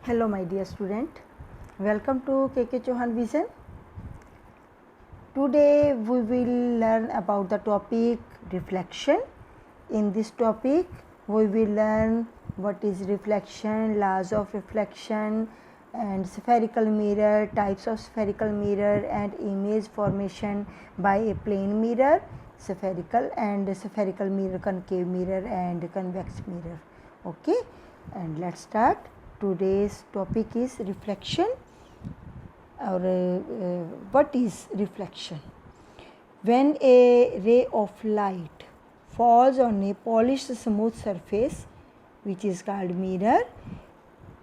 Hello my dear student, welcome to KK Chauhan Vision. Today we will learn about the topic reflection. In this topic we will learn what is reflection, laws of reflection and spherical mirror, types of spherical mirror and image formation by a plane mirror, spherical mirror, concave mirror and convex mirror. Okay, and let's start. Today's topic is reflection or what is reflection? When a ray of light falls on a polished smooth surface which is called mirror,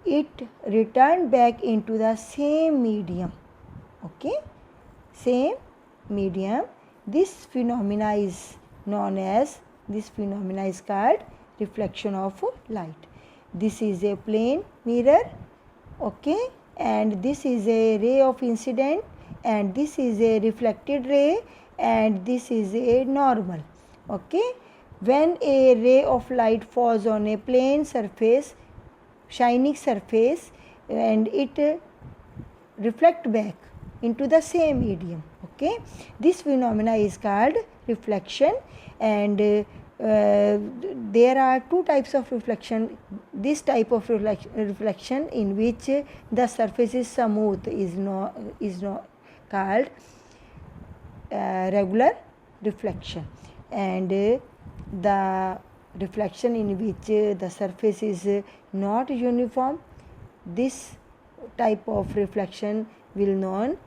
it returns back into the same medium. Okay, same medium. This phenomena is called reflection of light. This is a plane mirror, okay, and this is a ray of incident, and this is a reflected ray, and this is a normal. Okay, when a ray of light falls on a plane surface, shining surface, and it reflect back into the same medium. Okay, this phenomena is called reflection, and there are two types of reflection. This type of reflection in which the surface is smooth is called regular reflection, and the reflection in which the surface is not uniform, this type of reflection will known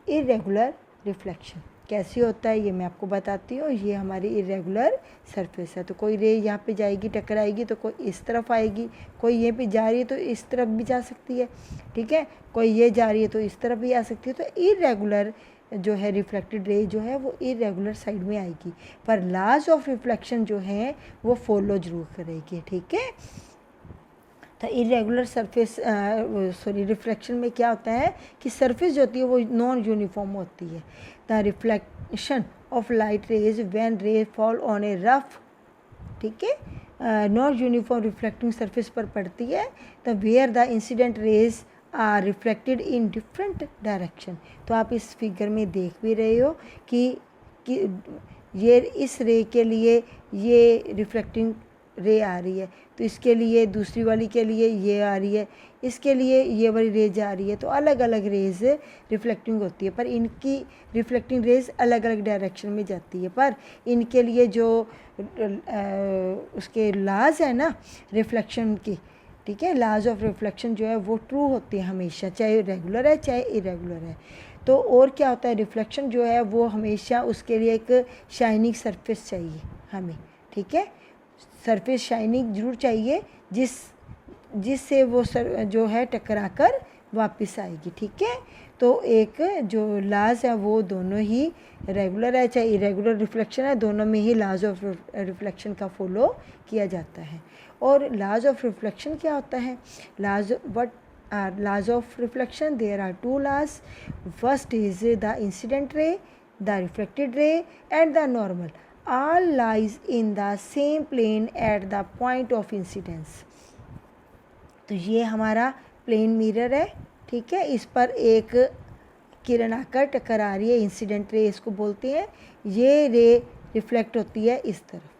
irregular reflection. कैसे होता है ये मैं आपको बताती हूँ. ये हमारी इरेगुलर सरफेस है, तो कोई रे यहाँ पे जाएगी, टकराएगी तो कोई इस तरफ आएगी, कोई ये पे जा रही है तो इस तरफ भी जा सकती है, ठीक है, कोई ये जा रही है तो इस तरफ भी आ सकती है. तो इरेगुलर जो है रिफ्लेक्टेड रे जो है वो इरेगुलर साइड में आएगी, पर लॉज ऑफ रिफ्लेक्शन जो है वो फॉलो जरूर करेगी. ठीक है, तो इरेगुलर सरफेस रिफ्लेक्शन में क्या होता है कि सरफेस जो होती है वो नॉन यूनिफॉर्म होती है. The reflection of light rays when ray fall on a rough, ठीक है, नॉन यूनिफॉर्म रिफ्लेक्टिंग सरफेस पर पड़ती है, the where the incident rays are reflected in different direction. तो आप इस फिगर में देख भी रहे हो कि ये इस रे के लिए ये रिफ्लेक्टिंग रे आ रही है, तो इसके लिए दूसरी वाली के लिए ये आ रही है, इसके लिए ये वाली रे जा रही है. तो अलग अलग रेज रिफ्लेक्टिंग होती है, पर इनकी रिफ्लेक्टिंग रेज अलग अलग डायरेक्शन में जाती है, पर इनके लिए जो उसके लाज है ना रिफ्लेक्शन की, ठीक है, लाज ऑफ रिफ्लेक्शन जो है वो ट्रू होती है हमेशा, चाहे रेगुलर है चाहे इरेगुलर है. तो और क्या होता है, रिफ्लेक्शन जो है वो हमेशा उसके लिए एक शाइनिंग सरफेस चाहिए हमें. ठीक है, सरफेस शाइनिंग जरूर चाहिए जिससे वो जो है टकरा कर वापस आएगी. ठीक है, तो एक जो लाज है वो दोनों ही रेगुलर है चाहे इरेगुलर रिफ्लेक्शन है, दोनों में ही लाज ऑफ रिफ्लेक्शन का फॉलो किया जाता है. और लाज ऑफ रिफ्लेक्शन क्या होता है, laws of reflection? There are two laws. First is the incident ray, the reflected ray and the normal. All lies in the same plane at the point of incidence. तो ये हमारा plane mirror है, ठीक है, इस पर एक किरण आकर टकरा रही है, इंसिडेंट रे इसको बोलते हैं. ये रे रिफ्लेक्ट होती है इस तरफ,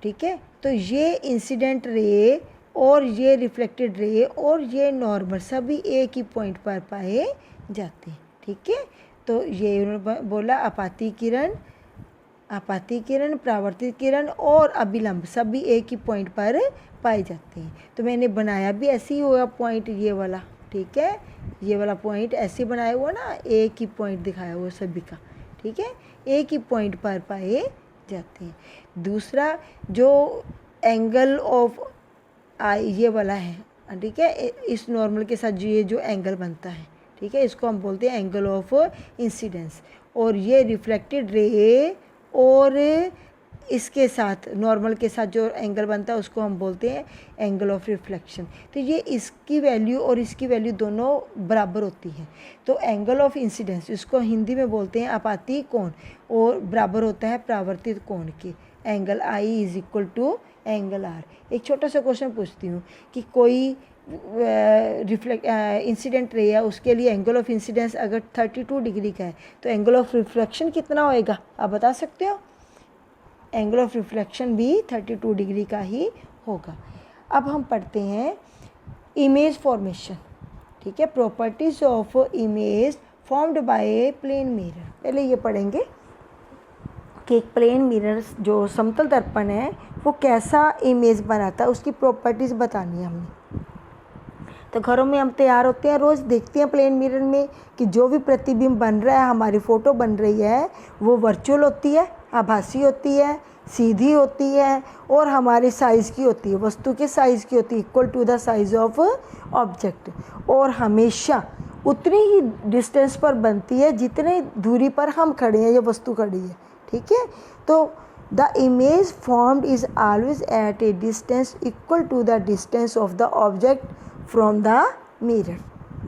ठीक है, तो ये इंसिडेंट रे और ये रिफ्लेक्टेड रे और ये नॉर्मल सभी एक ही पॉइंट पर पाए जाते हैं. ठीक है, तो ये बोला आपाती किरण, परावर्तित किरण और अभिलंब सभी एक ही पॉइंट पर पाए जाते हैं. तो मैंने बनाया भी ऐसे ही हुआ पॉइंट ये वाला, ठीक है, ये वाला पॉइंट ऐसे बनाया हुआ ना, एक ही पॉइंट दिखाया हुआ सभी का, ठीक है, एक ही पॉइंट पर पाए जाते हैं. दूसरा जो एंगल ऑफ आई ये वाला है, ठीक है, इस नॉर्मल के साथ ये जो एंगल बनता है, ठीक है, इसको हम बोलते हैं एंगल ऑफ इंसिडेंस. और ये रिफ्लेक्टेड रे और इसके साथ नॉर्मल के साथ जो एंगल बनता है उसको हम बोलते हैं एंगल ऑफ रिफ्लेक्शन. तो ये इसकी वैल्यू और इसकी वैल्यू दोनों बराबर होती है. तो एंगल ऑफ इंसिडेंस इसको हिंदी में बोलते हैं आपाती कोण, और बराबर होता है परावर्तित कोण के. Angle I is equal to angle R. एक छोटा सा क्वेश्चन पूछती हूँ कि कोई इंसिडेंट रे है, उसके लिए एंगल ऑफ इंसिडेंस अगर 32 डिग्री का है तो एंगल ऑफ रिफ्लेक्शन कितना होएगा, आप बता सकते हो? एंगल ऑफ रिफ्लेक्शन भी 32 डिग्री का ही होगा। अब हम पढ़ते हैं इमेज फॉर्मेशन, ठीक है, properties of image formed by a plane mirror. पहले ये पढ़ेंगे कि एक प्लेन मिरर जो समतल दर्पण है वो कैसा इमेज बनाता है, उसकी प्रॉपर्टीज़ बतानी है हमने। तो घरों में हम तैयार होते हैं, रोज़ देखते हैं प्लेन मिरर में कि जो भी प्रतिबिंब बन रहा है, हमारी फ़ोटो बन रही है, वो वर्चुअल होती है, आभासी होती है, सीधी होती है और हमारे साइज़ की होती है, वस्तु के साइज़ की होती है, equal to the size of object, और हमेशा उतनी ही डिस्टेंस पर बनती है जितनी दूरी पर हम खड़े हैं, ये वस्तु खड़ी है, ठीक है। तो the image formed is always at a distance equal to the distance of the object from the mirror,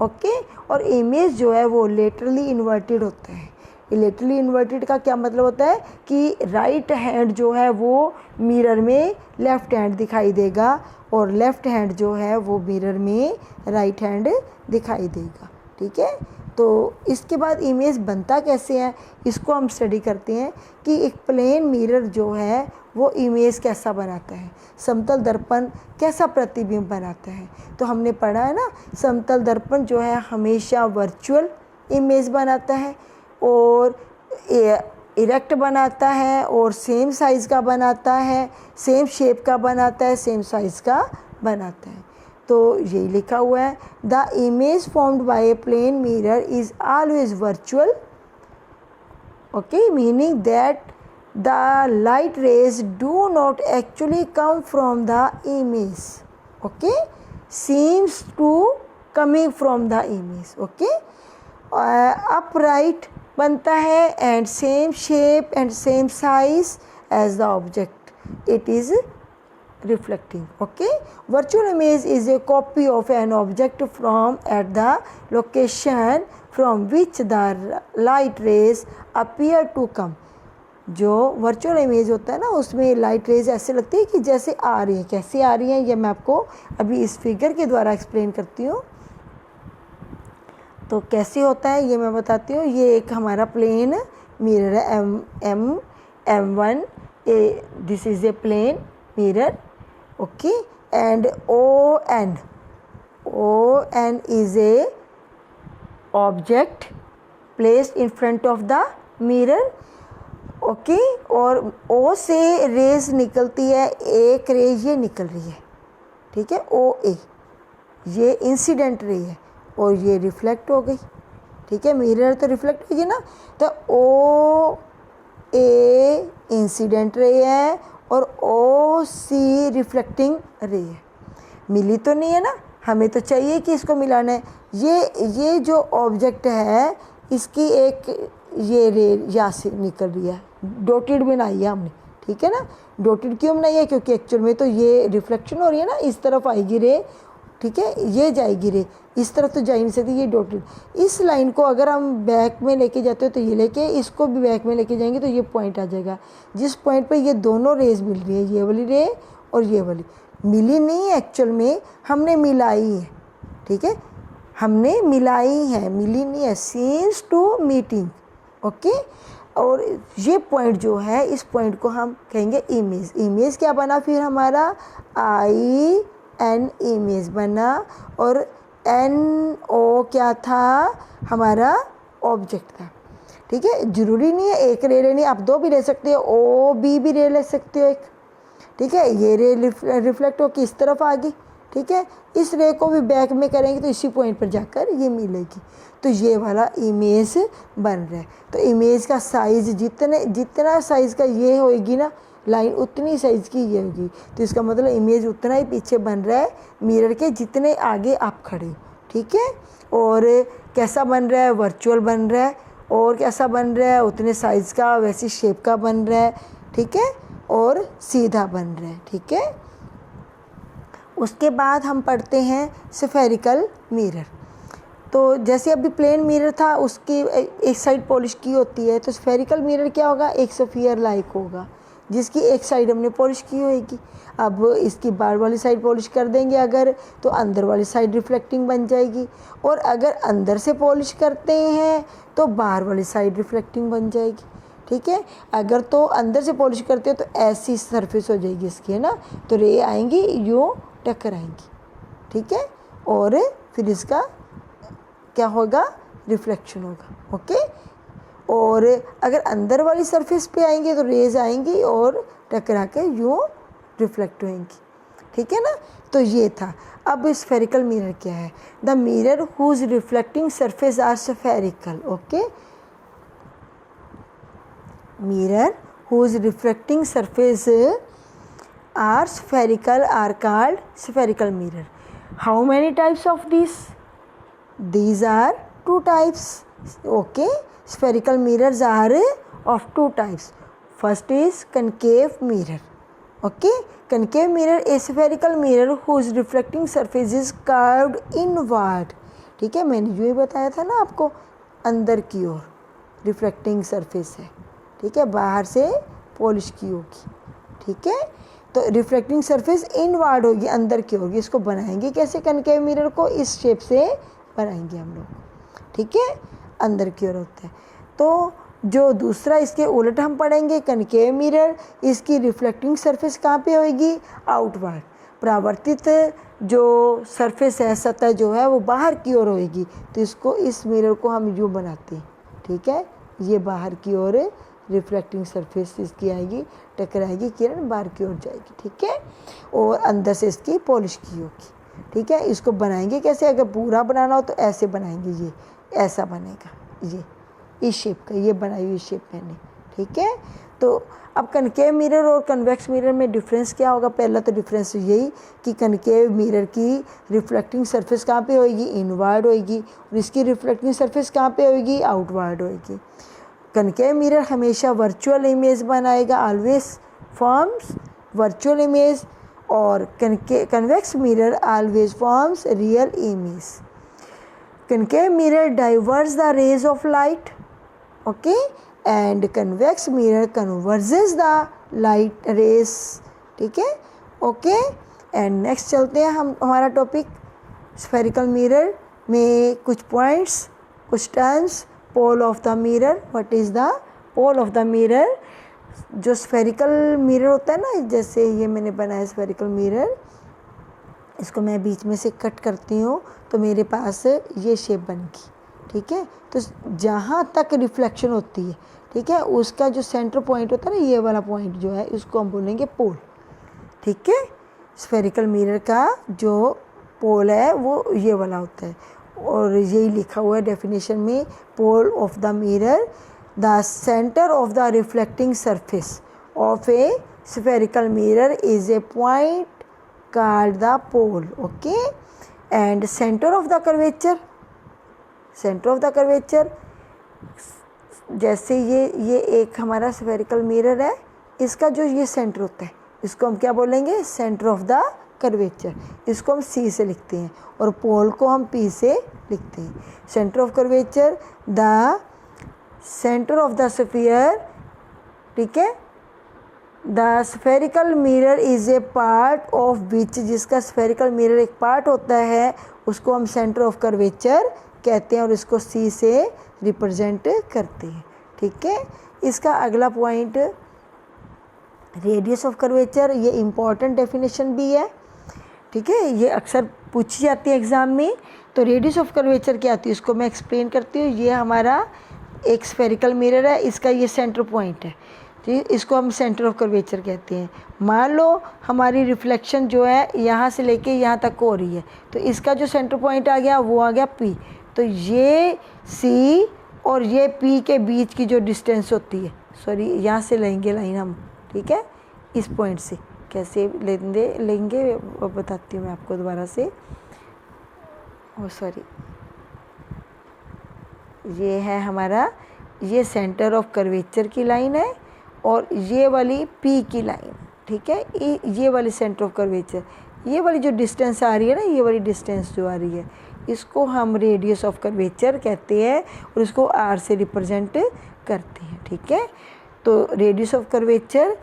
okay. और इमेज जो है वो लेटरली इन्वर्टेड होता है। लेटरली इन्वर्टेड का क्या मतलब होता है कि राइट हैंड जो है वो मिरर में लेफ़्ट हैंड दिखाई देगा और लेफ़्ट हैंड जो है वो मिरर में राइट हैंड दिखाई देगा, ठीक है। तो इसके बाद इमेज बनता कैसे है, इसको हम स्टडी करते हैं कि एक प्लेन मिरर जो है वो इमेज कैसा बनाता है, समतल दर्पण कैसा प्रतिबिंब बनाता है। तो हमने पढ़ा है ना, समतल दर्पण जो है हमेशा वर्चुअल इमेज बनाता है और इरेक्ट बनाता है और सेम साइज़ का बनाता है, सेम शेप का बनाता है, सेम साइज़ का बनाता है। तो यही लिखा हुआ है, the image formed by a plane mirror is always virtual, okay, meaning that the light rays do not actually come from the image, okay, seems to coming from the image, okay. Upright बनता है and same shape and same size as the object it is reflecting, okay. Virtual image is a copy of an object from at the location from which the light rays appear to come। जो virtual image होता है ना, उसमें light rays ऐसे लगती है कि जैसे आ रही है। कैसे आ रही हैं ये मैं आपको अभी इस फिगर के द्वारा एक्सप्लेन करती हूँ। तो कैसे होता है ये मैं बताती हूँ। ये एक हमारा प्लेन मिरर है, M1, this is a plane mirror, okay, and ON is a object placed in front of the mirror, okay. और O से रेज निकलती है, एक रे ये निकल रही है, ठीक है, OA, ये इंसिडेंट रे है और ये रिफ्लेक्ट हो गई, ठीक है। मिरर तो रिफ्लेक्ट होगी ना, तो OA इंसिडेंट रे है और OC रिफ्लेक्टिंग रे है। मिली तो नहीं है ना, हमें तो चाहिए कि इसको मिलाना है। ये जो ऑब्जेक्ट है इसकी एक ये रे यहाँ से निकल रही है, डॉटेड बनाई है हमने, ठीक है ना। डॉटेड क्यों बनाई है, क्योंकि एक्चुअल में तो ये रिफ्लेक्शन हो रही है ना, इस तरफ आएगी रे, ठीक है, ये जाएगी रे, इस तरफ तो जा ही नहीं सकती, ये डॉटेड। इस लाइन को अगर हम बैक में लेके जाते हो तो ये लेके इसको भी बैक में लेके जाएंगे तो ये पॉइंट आ जाएगा, जिस पॉइंट पे ये दोनों रेज मिल रही है, ये वाली रे और ये वाली। मिली नहीं है एक्चुअल में, हमने मिलाई है, ठीक है, हमने मिलाई है, मिली नहीं है, सीम्स टू मीटिंग, ओके। और ये पॉइंट जो है, इस पॉइंट को हम कहेंगे इमेज। इमेज क्या बना फिर हमारा, IN इमेज बना, और NO क्या था हमारा, ऑब्जेक्ट था, ठीक है। ज़रूरी नहीं है एक रे लेनी, आप दो भी ले सकते हो, OB भी रे ले सकते हो एक, ठीक है। ये रे रिफ्लेक्ट हो किस तरफ आ गई, ठीक है। इस रे को भी बैक में करेंगे तो इसी पॉइंट पर जाकर ये मिलेगी, तो ये वाला इमेज बन रहा है। तो इमेज का साइज़ जितना साइज़ का ये होएगी ना लाइन, उतनी साइज़ की ये होगी। तो इसका मतलब इमेज उतना ही पीछे बन रहा है मिरर के जितने आगे आप खड़े हो, ठीक है। और कैसा बन रहा है, वर्चुअल बन रहा है, और कैसा बन रहा है, उतने साइज़ का वैसी शेप का बन रहा है, ठीक है, और सीधा बन रहा है, ठीक है। उसके बाद हम पढ़ते हैं स्फेरिकल मिरर। तो जैसे अभी प्लेन मिरर था, उसकी एक साइड पॉलिश की होती है, तो स्फेरिकल मिरर क्या होगा, एक स्फीयर लाइक होगा, जिसकी एक साइड हमने पॉलिश की होगी। अब इसकी बाहर वाली साइड पॉलिश कर देंगे अगर, तो अंदर वाली साइड रिफ्लेक्टिंग बन जाएगी, और अगर अंदर से पॉलिश करते हैं तो बाहर वाली साइड रिफ्लेक्टिंग बन जाएगी। ठीक है, अगर तो अंदर से पॉलिश करते हो तो ऐसी सरफेस हो जाएगी इसकी, है ना, तो रे आएंगी यूँ टक्कर आएंगी। ठीक है, और फिर इसका क्या होगा, रिफ्लेक्शन होगा। ओके, और अगर अंदर वाली सरफेस पे आएंगे तो रेज आएंगी और टकरा के यूँ रिफ्लेक्ट होंगी। ठीक है ना, तो ये था। अब स्फेरिकल मिरर क्या है, the mirror whose reflecting surface are spherical. Okay, mirror whose reflecting surface are spherical are called spherical mirror. How many types of this, these are two types. Okay, spherical mirrors are of two types. First is concave mirror. Okay, concave mirror a spherical mirror whose reflecting surface is curved inward. ठीक है, मैंने जो ही बताया था ना आपको, अंदर की ओर रिफ्लेक्टिंग सरफेस है। ठीक है, बाहर से पॉलिश की होगी। ठीक है, तो रिफ्लेक्टिंग सरफेस इनवर्ड होगी, अंदर की होगी। इसको बनाएंगे कैसे, कनकेव मिरर को इस शेप से बनाएंगे हम लोग। ठीक है, अंदर की ओर होता है। तो जो दूसरा इसके उलट हम पढ़ेंगे, कनकेव मिरर, इसकी रिफ्लेक्टिंग सरफेस कहाँ पे होगी, आउटवर्ड। परावर्तित जो सरफेस है, सतह जो है वो बाहर की ओर होगी, तो इसको, इस मिरर को हम यूँ बनाते हैं। ठीक है, ये बाहर की ओर रिफ्लेक्टिंग सरफेस इसकी आएगी, टकराएगी, किरण बाहर की ओर जाएगी। ठीक है, और अंदर से इसकी पॉलिश की होगी। ठीक है, इसको बनाएंगे कैसे, अगर पूरा बनाना हो तो ऐसे बनाएंगे, ये ऐसा बनेगा, ये इस शेप का, ये बनाई हुई शेप मैंने। ठीक है, तो अब कनकेव मिरर और कन्वेक्स मिरर में डिफरेंस क्या होगा, पहला तो डिफरेंस यही कि कनकेव मिरर की रिफ्लेक्टिंग सरफेस कहाँ पे होएगी, इनवर्ड होएगी, और इसकी रिफ्लेक्टिंग सरफेस कहाँ पे होएगी, आउटवर्ड होएगी। कनकेव मिरर हमेशा वर्चुअल इमेज बनाएगा, ऑलवेज फॉर्म्स वर्चुअल इमेज, और convex mirror always forms real image. Concave mirror diverges the rays of light, okay, and convex mirror converges the light rays. ठीक है, okay, and next चलते हैं हम, हमारा topic spherical mirror में कुछ points, कुछ terms. Pole of the mirror, what is the pole of the mirror. जो स्फेरिकल मिरर होता है ना, जैसे ये मैंने बनाया स्फेरिकल मिरर, इसको मैं बीच में से कट करती हूँ तो मेरे पास ये शेप बन गई। ठीक है, तो जहाँ तक रिफ्लेक्शन होती है, ठीक है, उसका जो सेंटर पॉइंट होता है ना, ये वाला पॉइंट जो है, इसको हम बोलेंगे पोल। ठीक है, स्फेरिकल मिरर का जो पोल है वो ये वाला होता है, और यही लिखा हुआ है डेफिनेशन में, pole of the mirror, the centre of the reflecting surface of a spherical mirror is a point called the pole. Okay, and center of the curvature, center of the curvature, जैसे ये एक हमारा spherical mirror है, इसका जो ये centre होता है, इसको हम क्या बोलेंगे, सेंटर ऑफ द कर्वेचर। इसको हम सी से लिखते हैं और पोल को हम पी से लिखते हैं। Centre of curvature, the centre of the sphere. ठीक है, the spherical mirror is a part of which, जिसका स्फेरिकल मिरर एक पार्ट होता है, उसको हम सेंटर ऑफ कर्वेचर कहते हैं, और इसको सी से रिप्रेजेंट करते हैं। ठीक है, इसका अगला पॉइंट रेडियस ऑफ कर्वेचर, ये इम्पॉर्टेंट डेफिनेशन भी है। ठीक है, ये अक्सर पूछी जाती है एग्ज़ाम में। तो रेडियस ऑफ कर्वेचर क्या आती है, इसको मैं एक्सप्लेन करती हूँ। ये हमारा एक स्फेरिकल मिरर है, इसका ये सेंटर पॉइंट है, ठीक, इसको हम सेंटर ऑफ कर्वेचर कहते हैं। मान लो हमारी रिफ्लेक्शन जो है यहाँ से लेके यहाँ तक हो रही है, तो इसका जो सेंटर पॉइंट आ गया वो आ गया पी। तो ये सी और ये पी के बीच की जो डिस्टेंस होती है, सॉरी यहाँ से लेंगे लाइन हम, ठीक है, इस पॉइंट से कैसे लेंगे वो बताती हूँ मैं आपको दोबारा से। ओ सॉरी, ये है हमारा, ये सेंटर ऑफ कर्वेचर की लाइन है और ये वाली पी की लाइन। ठीक है, ये वाली सेंटर ऑफ कर्वेचर, ये वाली जो डिस्टेंस आ रही है ना, ये वाली डिस्टेंस जो आ रही है, इसको हम रेडियस ऑफ कर्वेचर कहते हैं और इसको आर से रिप्रेजेंट करते हैं। ठीक है, तो radius of curvature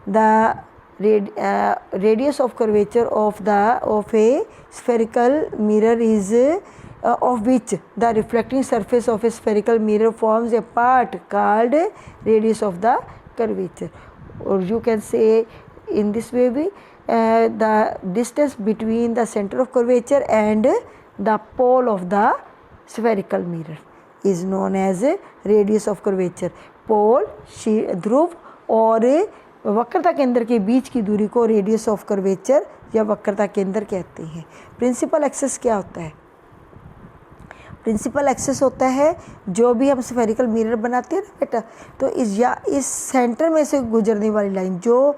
the radius of curvature of a spherical mirror is of which the reflecting surface of a spherical mirror forms a part called radius of the curvature. Or you can say in this way the distance between the center of curvature and the pole of the spherical mirror is known as radius of curvature. पोल ध्रुव और वक्रता केंद्र के बीच की दूरी को radius of curvature या वक्रता केंद्र कहते हैं. प्रिंसिपल एक्सिस क्या होता है? प्रिंसिपल एक्सिस होता है जो भी हम स्फेरिकल मिरर बनाते हैं ना बेटा, तो इस सेंटर में से गुजरने वाली लाइन जो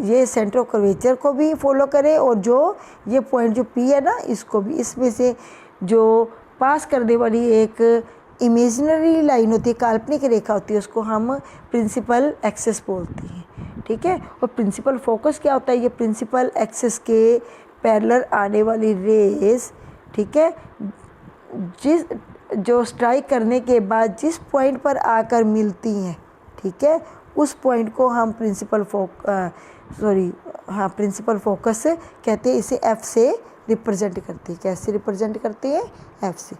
ये सेंटर ऑफ कर्वेचर को भी फॉलो करे और जो ये पॉइंट जो पी है ना इसको भी, इसमें से जो पास करने वाली एक इमेजिनरी लाइन होती है, काल्पनिक रेखा होती है, उसको हम प्रिंसिपल एक्सिस बोलते हैं. ठीक है. और प्रिंसिपल फोकस क्या होता है? ये प्रिंसिपल एक्सिस के पैरेलल आने वाली रेस, ठीक है, जो स्ट्राइक करने के बाद जिस पॉइंट पर आकर मिलती हैं, ठीक है, उस पॉइंट को हम प्रिंसिपल फोकस कहते हैं. इसे एफ से रिप्रेजेंट करते हैं. कैसे रिप्रेजेंट करते हैं? एफ से.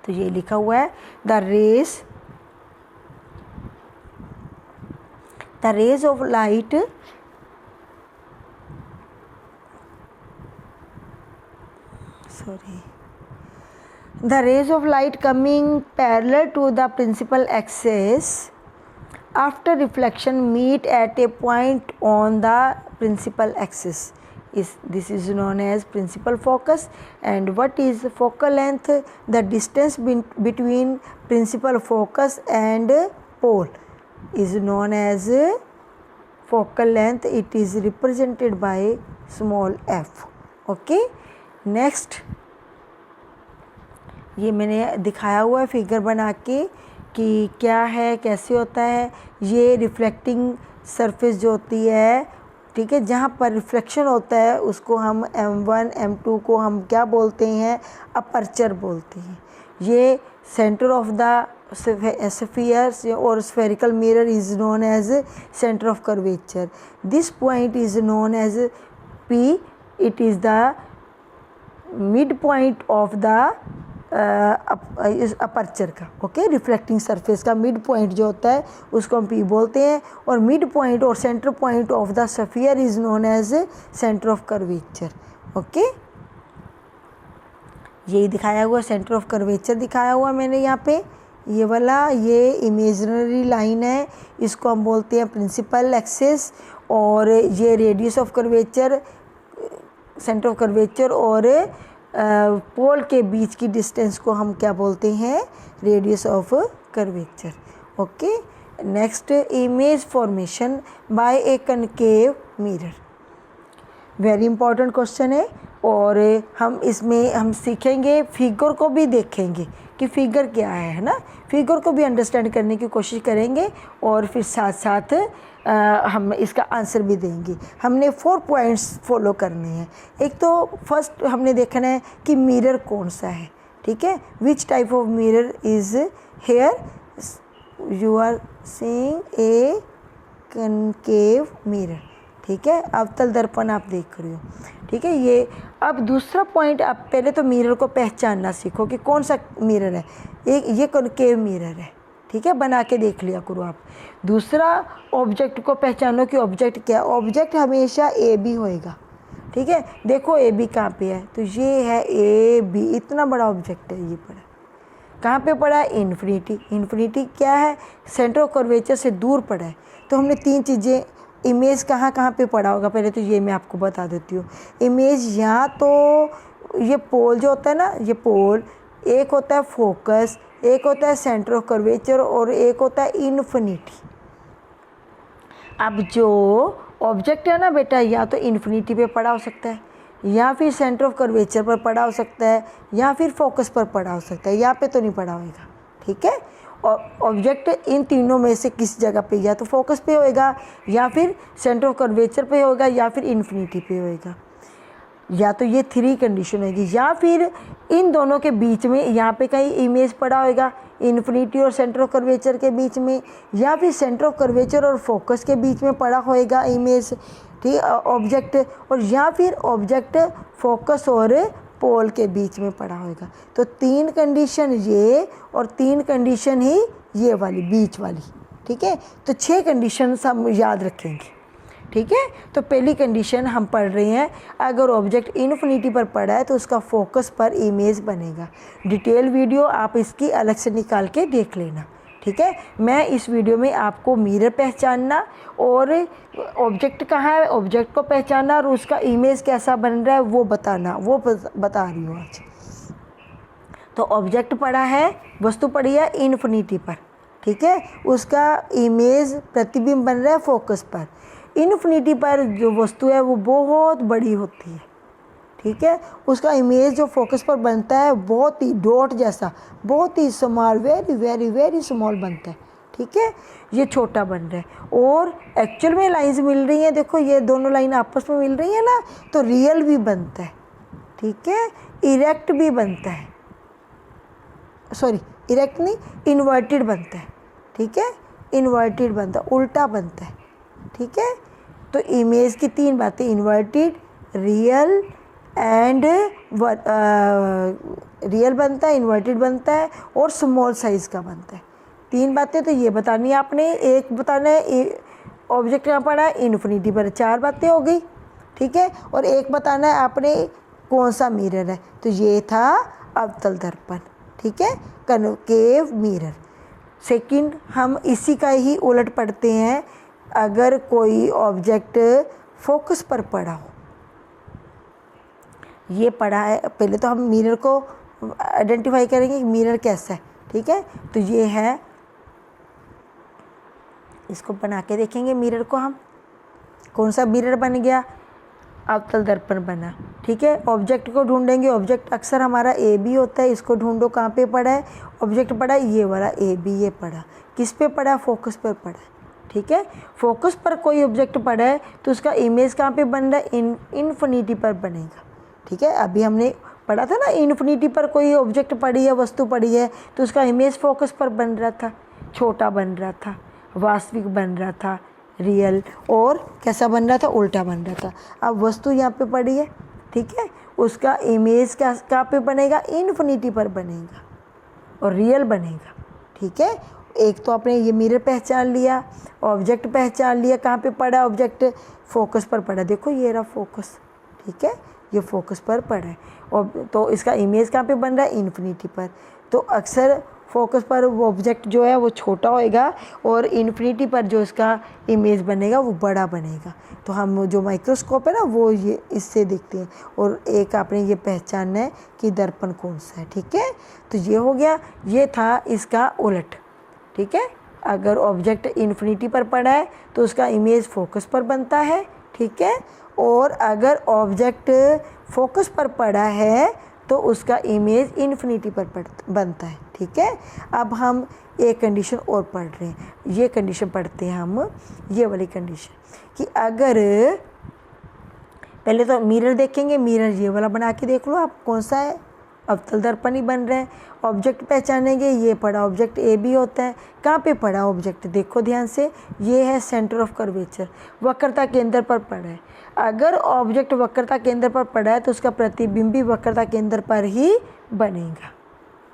तो ये लिखा हुआ है the rays of light the rays of light coming parallel to the principal axis after reflection meet at a point on the principal axis. This is known as principal focus. And what is focal length? The distance between principal focus and pole is known as focal length. It is represented by small f. Okay. Next ये मैंने दिखाया हुआ है figure बना के कि क्या है, कैसे होता है. ये रिफ्लेक्टिंग सरफेस जो होती है, ठीक है, जहाँ पर रिफ्लेक्शन होता है उसको हम M1 M2 को हम क्या बोलते हैं? अपर्चर बोलते हैं. ये सेंटर ऑफ द स्फीयर और spherical mirror is known as centre of curvature. This point is known as P. It is the mid point of the aperture का. ओके. रिफ्लेक्टिंग सरफेस का मिड पॉइंट जो होता है उसको हम P बोलते हैं. और मिड पॉइंट और centre point of the sphere is known as centre of curvature. Okay. यही दिखाया हुआ सेंटर ऑफ कर्वेचर दिखाया हुआ मैंने यहाँ पे. ये वाला ये इमेजिनरी लाइन है, इसको हम बोलते हैं प्रिंसिपल एक्सिस. और ये radius of curvature, centre of curvature और पोल के बीच की डिस्टेंस को हम क्या बोलते हैं? Radius of curvature. Okay. Next, image formation by A concave mirror. Very important question है. और हम इसमें हम सीखेंगे, फिगर को भी देखेंगे कि फिगर क्या है ना. फिगर को भी अंडरस्टैंड करने की कोशिश करेंगे और फिर साथ साथ हम इसका आंसर भी देंगे. हमने 4 पॉइंट्स फॉलो करने हैं. एक तो फर्स्ट हमने देखना है कि मिरर कौन सा है. ठीक है. Which type of mirror is here? You are seeing a concave mirror. ठीक है. अवतल दर्पण आप देख रहे हो. ठीक है. ये अब दूसरा पॉइंट, आप पहले तो मिरर को पहचानना सीखो कि कौन सा मिरर है. एक ये कनकेव मिरर है. ठीक है. बना के देख लिया करो आप. दूसरा, ऑब्जेक्ट को पहचानो कि ऑब्जेक्ट क्या है. ऑब्जेक्ट हमेशा ए बी होएगा. ठीक है. देखो ए बी कहाँ पे है, तो ये है ए बी. इतना बड़ा ऑब्जेक्ट है. ये पड़ा कहाँ पे पड़ा है? इन्फिनिटी. इन्फिनिटी क्या है? सेंटर ऑफ कर्वेचर से दूर पड़ा है. तो हमने 3 चीज़ें, इमेज कहाँ कहाँ पे पड़ा होगा, पहले तो ये मैं आपको बता देती हूँ. इमेज यहाँ तो ये पोल जो होता है ना, ये पोल, एक होता है फोकस, एक होता है सेंटर ऑफ कर्वेचर और एक होता है इन्फिनिटी. अब जो ऑब्जेक्ट है ना बेटा, या तो इन्फिनिटी पे पड़ा हो सकता है, या फिर सेंटर ऑफ कर्वेचर पर पड़ा हो सकता है, या फिर फोकस पर पड़ा हो सकता है. यहाँ पे तो नहीं पड़ा होगा. ठीक है. और ऑब्जेक्ट इन तीनों में से किस जगह पे, या तो फोकस पे होएगा, या फिर सेंटर ऑफ कर्वेचर पे होएगा, या फिर इन्फिनिटी पे होएगा. या तो ये 3 कंडीशन होगी, या फिर इन दोनों के बीच में यहाँ पे कहीं इमेज पड़ा होएगा, इन्फिनिटी और सेंटर ऑफ कर्वेचर के बीच में, या फिर सेंटर ऑफ कर्वेचर और फोकस के बीच में पड़ा होएगा इमेज, ठीक ऑब्जेक्ट, और या फिर ऑब्जेक्ट फोकस और पोल के बीच में पड़ा होएगा। तो 3 कंडीशन ये और 3 कंडीशन ही ये वाली बीच वाली, ठीक है। तो 6 कंडीशन हम याद रखेंगे, ठीक है। तो पहली कंडीशन हम पढ़ रहे हैं, अगर ऑब्जेक्ट इन्फिनिटी पर पड़ा है तो उसका फोकस पर इमेज बनेगा। डिटेल वीडियो आप इसकी अलग से निकाल के देख लेना, ठीक है। मैं इस वीडियो में आपको मिरर पहचानना और ऑब्जेक्ट कहाँ है, ऑब्जेक्ट को पहचानना और उसका इमेज कैसा बन रहा है वो बताना, वो बता रही हूँ आज। तो ऑब्जेक्ट पड़ा है, वस्तु पड़ी है इन्फिनिटी पर, ठीक है। उसका इमेज प्रतिबिंब बन रहा है फोकस पर। इन्फिनिटी पर जो वस्तु है वो बहुत बड़ी होती है, ठीक है। उसका इमेज जो फोकस पर बनता है बहुत ही डॉट जैसा, बहुत ही small, very very very small बनता है, ठीक है। ये छोटा बन रहा है और एक्चुअल में लाइंस मिल रही हैं, देखो ये दोनों लाइन आपस में मिल रही है ना, तो रियल भी बनता है, ठीक है। इरेक्ट भी बनता है, सॉरी इरेक्ट नहीं, इन्वर्टेड बनता है, ठीक है। इन्वर्टेड बनता है, उल्टा बनता है, ठीक है। तो इमेज की 3 बातें, इन्वर्टेड, रियल एंड रियल बनता है, इन्वर्टेड बनता है और स्मॉल साइज़ का बनता है। 3 बातें तो ये बतानी है आपने। एक बताना है ऑब्जेक्ट कहाँ पड़ा है, इन्फिनिटी पर, 4 बातें हो गई, ठीक है। और एक बताना है आपने कौन सा मिरर है, तो ये था अवतल दर्पण, ठीक है, कनकेव मिरर। सेकंड, हम इसी का ही उलट पढ़ते हैं, अगर कोई ऑब्जेक्ट फोकस पर पड़ा हो, ये पड़ा है, पहले तो हम मिरर को आइडेंटिफाई करेंगे कि मिरर कैसा है, ठीक है। तो ये है, इसको बना के देखेंगे मिरर को हम, कौन सा मिरर बन गया, अवतल दर्पण बना, ठीक है। ऑब्जेक्ट को ढूंढेंगे, ऑब्जेक्ट अक्सर हमारा ए बी होता है, इसको ढूंढो कहाँ पे पड़ा है, ऑब्जेक्ट पड़ा है ये वाला ए बी, ये पड़ा किस पे पड़ा, फोकस पर पड़ा है, ठीक है। फोकस पर कोई ऑब्जेक्ट पड़ा है तो उसका इमेज कहाँ पे बन रहा है, इन्फिनिटी पर बनेगा, ठीक है। अभी हमने पढ़ा था ना, इन्फिनिटी पर कोई ऑब्जेक्ट पड़ी है, वस्तु पड़ी है, तो उसका इमेज फोकस पर बन रहा था, छोटा बन रहा था, वास्तविक बन रहा था, रियल, और कैसा बन रहा था, उल्टा बन रहा था। अब वस्तु यहाँ पे पड़ी है, ठीक है, उसका इमेज कहाँ पे बनेगा, इन्फिनिटी पर बनेगा और रियल बनेगा, ठीक है। एक तो आपने ये मिरर पहचान लिया, ऑब्जेक्ट पहचान लिया, कहाँ पे पड़ा ऑब्जेक्ट, फोकस पर पड़ा, देखो ये रहा फोकस, ठीक है, ये फोकस पर पड़ा है। और तो इसका इमेज कहाँ पे बन रहा है, इन्फिनिटी पर। तो अक्सर फोकस पर वो ऑब्जेक्ट जो है वो छोटा होएगा और इन्फिनिटी पर जो इसका इमेज बनेगा वो बड़ा बनेगा। तो हम जो माइक्रोस्कोप है ना वो ये इससे देखते हैं। और एक आपने ये पहचानना है कि दर्पण कौन सा है, ठीक है। तो ये हो गया, ये था इसका उलट, ठीक है। अगर ऑब्जेक्ट इन्फिनिटी पर पड़ा है तो उसका इमेज फोकस पर बनता है, ठीक है। और अगर ऑब्जेक्ट फोकस पर पड़ा है तो उसका इमेज इन्फिनिटी पर बनता है, ठीक है। अब हम एक कंडीशन और पढ़ रहे हैं, ये कंडीशन पढ़ते हैं हम, ये वाली कंडीशन कि अगर, पहले तो मिरर देखेंगे, मिरर ये वाला बना के देख लो आप कौन सा है, अवतल दर्पण ही बन रहे हैं। ऑब्जेक्ट पहचानेंगे, ये पड़ा ऑब्जेक्ट ए बी होता है, कहाँ पे पड़ा ऑब्जेक्ट, देखो ध्यान से, ये है सेंटर ऑफ कर्वेचर, वक्रता केंद्र पर पड़ा है। अगर ऑब्जेक्ट वक्रता केंद्र पर पड़ा है तो उसका प्रतिबिंब भी वक्रता केंद्र पर ही बनेगा,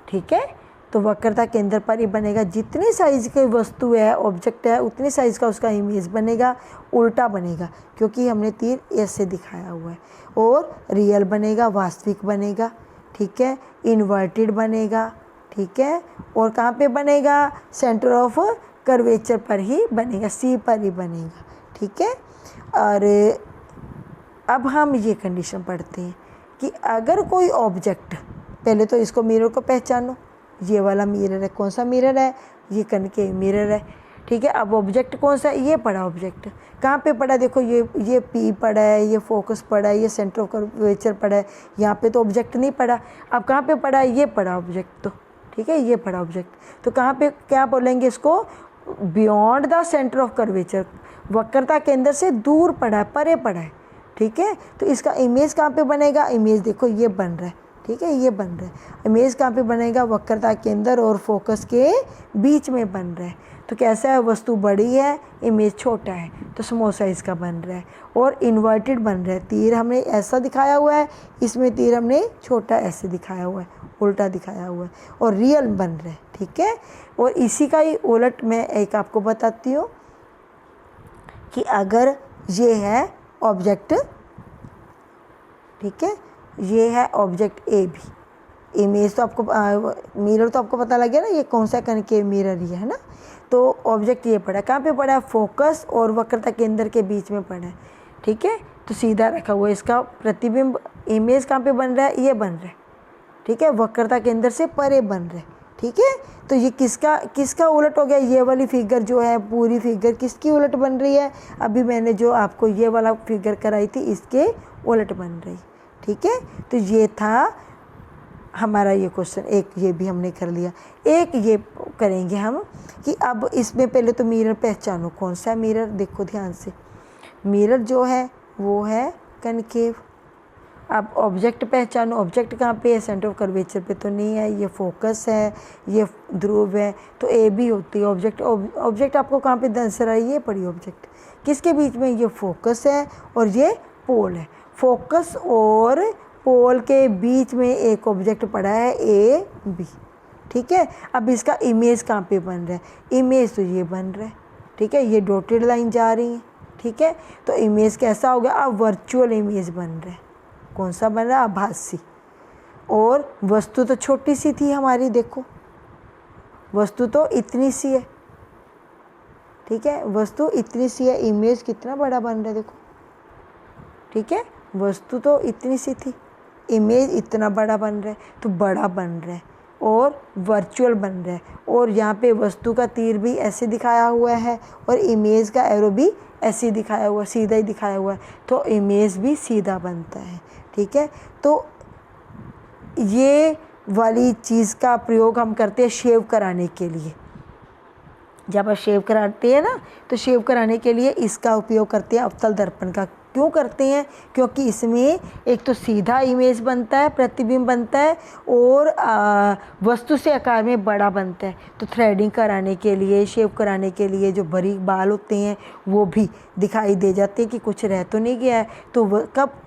ठीक है। तो वक्रता केंद्र पर ही बनेगा, जितनी साइज़ की वस्तु है, ऑब्जेक्ट है, उतनी साइज़ का उसका इमेज बनेगा, उल्टा बनेगा क्योंकि हमने तीर ऐसे दिखाया हुआ है। और रियल बनेगा, वास्तविक बनेगा, ठीक है, इन्वर्टेड बनेगा, ठीक है। और कहाँ पे बनेगा, सेंटर ऑफ कर्वेचर पर ही बनेगा, सी पर ही बनेगा, ठीक है। और अब हम ये कंडीशन पढ़ते हैं कि अगर कोई ऑब्जेक्ट, पहले तो इसको मिरर को पहचानो, ये वाला मिरर है, कौन सा मिरर है, ये कनकेव मिरर है, ठीक है। अब ऑब्जेक्ट कौन सा है, ये पड़ा ऑब्जेक्ट, कहाँ पे पड़ा, देखो ये पी पड़ा है, ये फोकस पड़ा है, ये सेंटर ऑफ कर्वेचर पड़ा है, यहाँ पे तो ऑब्जेक्ट नहीं पड़ा। अब कहाँ पे पड़ा है, ये पड़ा ऑब्जेक्ट, तो ठीक है, ये पड़ा ऑब्जेक्ट, तो कहाँ पे क्या बोलेंगे इसको, beyond the centre of curvature, वक्रता केंद्र से दूर पड़ा है, परे पड़ा है, ठीक है। तो इसका इमेज कहाँ पे बनेगा, इमेज देखो ये बन रहा है, ठीक है, ये बन रहा है। इमेज कहाँ पे बनेगा, वक्रता के अंदर और फोकस के बीच में बन रहा है। तो कैसा है, वस्तु बड़ी है, इमेज छोटा है, तो स्मॉल साइज़ का बन रहा है। और इन्वर्टेड बन रहा है, तीर हमने ऐसा दिखाया हुआ है, इसमें तीर हमने छोटा ऐसे दिखाया हुआ है, उल्टा दिखाया हुआ है, और रियल बन रहा है। ठीक है, और इसी का ही उलट मैं एक आपको बताती हूँ कि अगर ये है ऑब्जेक्ट, ठीक है, ये है ऑब्जेक्ट ए भी, इमेज तो आपको मिरर तो आपको पता लग गया ना, ये कौन सा कनकेव मिरर ये है ना। तो ऑब्जेक्ट ये पड़ा है, कहाँ पे पड़ा है, फोकस और वक्रता केंद्र के बीच में पड़ा है। ठीक है, तो सीधा रखा हुआ है, इसका प्रतिबिंब इमेज कहाँ पे बन रहा है, ये बन रहा है। ठीक है, वक्रता केंद्र से परे बन रहा है। ठीक है, तो ये किसका उलट हो गया, ये वाली फिगर जो है पूरी फिगर किसकी उलट बन रही है, अभी मैंने जो आपको ये वाला फिगर कराई थी इसके उलट बन रही। ठीक है, तो ये था हमारा ये क्वेश्चन, एक ये भी हमने कर लिया। एक ये करेंगे हम कि अब इसमें पहले तो मिरर पहचानो, कौन सा मिरर, देखो ध्यान से, मिरर जो है वो है कनकेव। अब ऑब्जेक्ट पहचानो, ऑब्जेक्ट कहाँ पे है, सेंटर ऑफ कर्वेचर पे तो नहीं है, ये फोकस है, ये ध्रुव है, तो ए भी होती है ऑब्जेक्ट। ऑब्जेक्ट आपको कहाँ पे नजर आई, ये पड़ी ऑब्जेक्ट, किसके बीच में, ये फोकस है और ये पोल है। फोकस और पोल के बीच में एक ऑब्जेक्ट पड़ा है ए बी। ठीक है, अब इसका इमेज कहाँ पे बन रहा है, इमेज तो ये बन रहा है। ठीक है, ये डॉटेड लाइन जा रही है। ठीक है, तो इमेज कैसा हो गया, अब वर्चुअल इमेज बन रहा है। कौन सा बन रहा है, आभासी। और वस्तु तो छोटी सी थी हमारी, देखो वस्तु तो इतनी सी है। ठीक है, वस्तु इतनी सी है, इमेज कितना बड़ा बन रहा है, देखो। ठीक है, वस्तु तो इतनी सी थी, इमेज इतना बड़ा बन रहा है, तो बड़ा बन रहा है और वर्चुअल बन रहा है। और यहाँ पे वस्तु का तीर भी ऐसे दिखाया हुआ है और इमेज का एरो भी ऐसे दिखाया हुआ, सीधा ही दिखाया हुआ है, तो इमेज भी सीधा बनता है। ठीक है, तो ये वाली चीज़ का प्रयोग हम करते हैं शेव कराने के लिए। जब आप शेव कराते हैं ना, तो शेव कराने के लिए इसका उपयोग करते हैं, अवतल दर्पण का। क्यों करते हैं, क्योंकि इसमें एक तो सीधा इमेज बनता है, प्रतिबिंब बनता है, और वस्तु से आकार में बड़ा बनता है। तो थ्रेडिंग कराने के लिए, शेव कराने के लिए जो बारीक बाल होते हैं वो भी दिखाई दे जाते हैं कि कुछ रह तो नहीं गया है। तो कब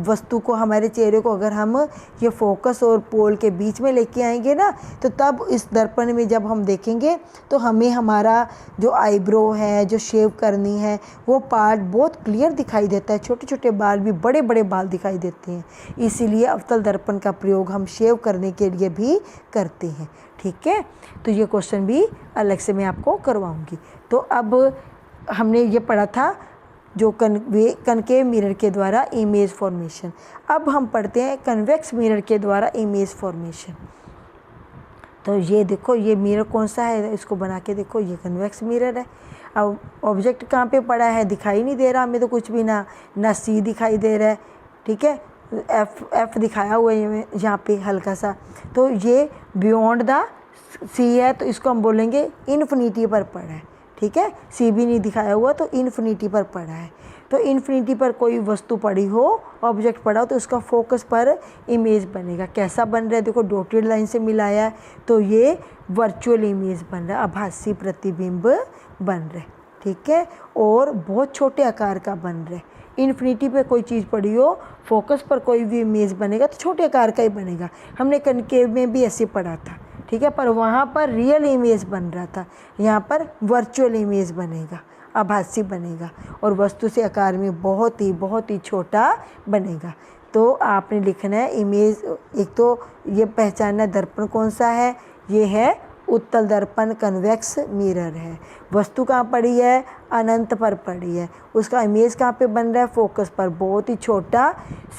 वस्तु को, हमारे चेहरे को अगर हम ये फोकस और पोल के बीच में लेके आएंगे ना, तो तब इस दर्पण में जब हम देखेंगे तो हमें हमारा जो आईब्रो है, जो शेव करनी है, वो पार्ट बहुत क्लियर दिखाई देता है। छोटे छोटे बाल भी बड़े बड़े बाल दिखाई देते हैं, इसीलिए अवतल दर्पण का प्रयोग हम शेव करने के लिए भी करते हैं। ठीक है, तो ये क्वेश्चन भी अलग से मैं आपको करवाऊँगी। तो अब हमने ये पढ़ा था जो कनकेव मिरर के द्वारा इमेज फॉर्मेशन। अब हम पढ़ते हैं कन्वेक्स मिरर के द्वारा इमेज फॉर्मेशन। तो ये देखो, ये मिरर कौन सा है, इसको बना के देखो, ये कन्वेक्स मिरर है। अब ऑब्जेक्ट कहाँ पे पड़ा है, दिखाई नहीं दे रहा हमें तो कुछ भी, ना सी दिखाई दे रहा है। ठीक है, एफ दिखाया हुआ है यहाँ पे हल्का सा, तो ये बियॉन्ड द सी है, तो इसको हम बोलेंगे इन्फिनिटी पर पड़ा है। ठीक है, सी भी नहीं दिखाया हुआ, तो इन्फिनिटी पर पड़ा है। तो इन्फिनिटी पर कोई वस्तु पड़ी हो, ऑब्जेक्ट पड़ा हो, तो उसका फोकस पर इमेज बनेगा। कैसा बन रहा है, देखो डॉटेड लाइन से मिलाया है, तो ये वर्चुअल इमेज बन रहा है, आभासी प्रतिबिंब बन रहा है। ठीक है, और बहुत छोटे आकार का बन रहा है। इन्फिनिटी पे कोई चीज़ पड़ी हो, फोकस पर कोई भी इमेज बनेगा तो छोटे आकार का ही बनेगा। हमने कनकेव में भी ऐसे पढ़ा था। ठीक है, पर वहाँ पर रियल इमेज बन रहा था, यहाँ पर वर्चुअल इमेज बनेगा, आभासी बनेगा, और वस्तु से आकार में बहुत ही छोटा बनेगा। तो आपने लिखना है इमेज, एक तो ये पहचानना दर्पण कौन सा है, ये है उत्तल दर्पण, कन्वेक्स मिरर है। वस्तु कहाँ पड़ी है, अनंत पर पड़ी है। उसका इमेज कहाँ पे बन रहा है, फोकस पर, बहुत ही छोटा,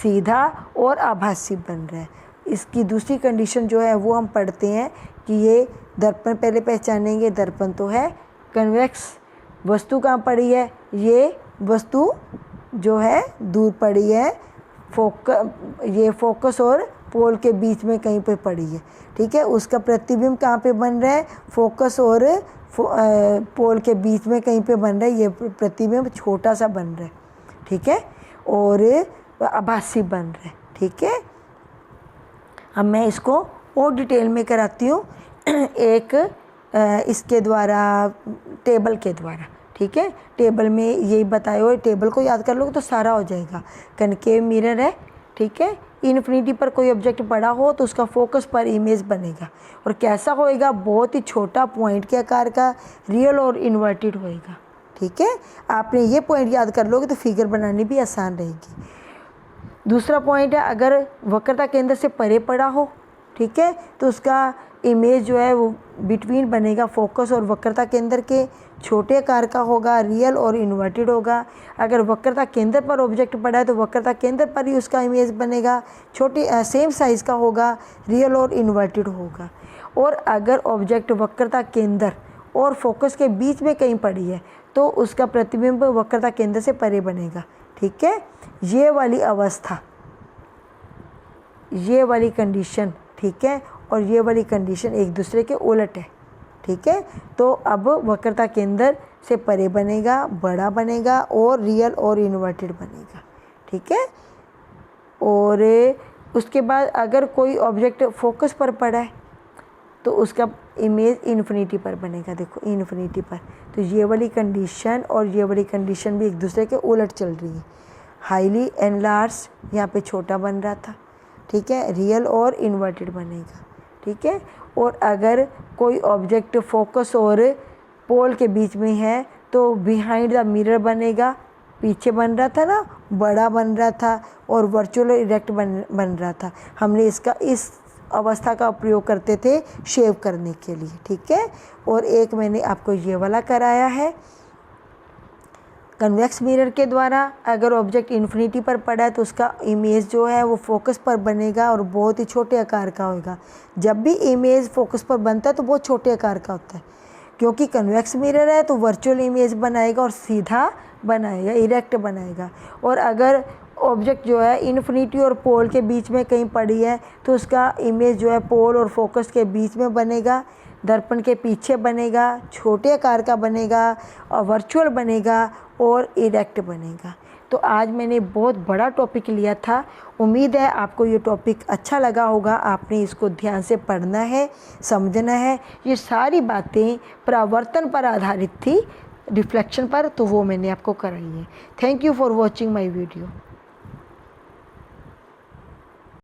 सीधा और आभासी बन रहा है। इसकी दूसरी कंडीशन जो है वो हम पढ़ते हैं कि ये दर्पण पहले पहचानेंगे, दर्पण तो है कन्वेक्स। वस्तु कहाँ पड़ी है, ये वस्तु जो है दूर पड़ी है, ये फोकस और पोल के बीच में कहीं पे पड़ी है। ठीक है, उसका प्रतिबिंब कहाँ पे बन रहा है, फोकस और पोल के बीच में कहीं पे बन रहा है, ये प्रतिबिंब छोटा सा बन रहा है। ठीक है, और आभासी बन रहा है। ठीक है, अब मैं इसको और डिटेल में कराती हूँ एक इसके द्वारा, टेबल के द्वारा। ठीक है, टेबल में यही बताया हुआ, टेबल को याद कर लोगे तो सारा हो जाएगा। कनकेव मिरर है, ठीक है, इन्फिनिटी पर कोई ऑब्जेक्ट पड़ा हो तो उसका फोकस पर इमेज बनेगा, और कैसा होएगा, बहुत ही छोटा पॉइंट के आकार का, रियल और इन्वर्टेड होएगा। ठीक है, आपने ये पॉइंट याद कर लोगे तो फिगर बनानी भी आसान रहेगी। दूसरा पॉइंट है, अगर वक्रता केंद्र से परे पड़ा हो, ठीक है, तो उसका इमेज जो है वो बिटवीन बनेगा, फोकस और वक्रता केंद्र के, छोटे आकार का होगा, रियल और इन्वर्टेड होगा। अगर वक्रता केंद्र पर ऑब्जेक्ट पड़ा है तो वक्रता केंद्र पर ही उसका इमेज बनेगा, छोटे सेम साइज़ का होगा, रियल और इन्वर्टेड होगा। और अगर ऑब्जेक्ट वक्रता केंद्र और फोकस के बीच में कहीं पड़ी है तो उसका प्रतिबिंब वक्रता केंद्र से परे बनेगा। ठीक है, ये वाली अवस्था, ये वाली कंडीशन, ठीक है, और ये वाली कंडीशन एक दूसरे के उलट है। ठीक है, तो अब वक्रता केंद्र से परे बनेगा, बड़ा बनेगा और रियल और इन्वर्टेड बनेगा। ठीक है, और उसके बाद अगर कोई ऑब्जेक्ट फोकस पर पड़ा है तो उसका इमेज इन्फिनिटी पर बनेगा। देखो इन्फिनिटी पर, तो ये वाली कंडीशन और ये वाली कंडीशन भी एक दूसरे के उलट चल रही है। हाईली एनलार्ज यहाँ पे छोटा बन रहा था, ठीक है, रियल और इन्वर्टेड बनेगा। ठीक है, और अगर कोई ऑब्जेक्ट फोकस और पोल के बीच में है तो बिहाइंड द मिरर बनेगा, पीछे बन रहा था ना, बड़ा बन रहा था और वर्चुअल इरेक्ट बन रहा था। हमने इसका इस अवस्था का प्रयोग करते थे शेव करने के लिए। ठीक है, और एक मैंने आपको ये वाला कराया है कन्वेक्स मिरर के द्वारा। अगर ऑब्जेक्ट इन्फिनिटी पर पड़ा है तो उसका इमेज जो है वो फोकस पर बनेगा और बहुत ही छोटे आकार का होगा। जब भी इमेज फोकस पर बनता है तो बहुत छोटे आकार का होता है, क्योंकि कन्वेक्स मिरर है तो वर्चुअल इमेज बनाएगा और सीधा बनाएगा, इरेक्ट बनाएगा। और अगर ऑब्जेक्ट जो है इन्फिनिटी और पोल के बीच में कहीं पड़ी है तो उसका इमेज जो है पोल और फोकस के बीच में बनेगा, दर्पण के पीछे बनेगा, छोटे आकार का बनेगा और वर्चुअल बनेगा और इरेक्ट बनेगा। तो आज मैंने बहुत बड़ा टॉपिक लिया था। उम्मीद है आपको ये टॉपिक अच्छा लगा होगा। आपने इसको ध्यान से पढ़ना है, समझना है। ये सारी बातें परावर्तन पर आधारित थी, रिफ्लेक्शन पर, तो वो मैंने आपको कराई है। Thank you for watching my video.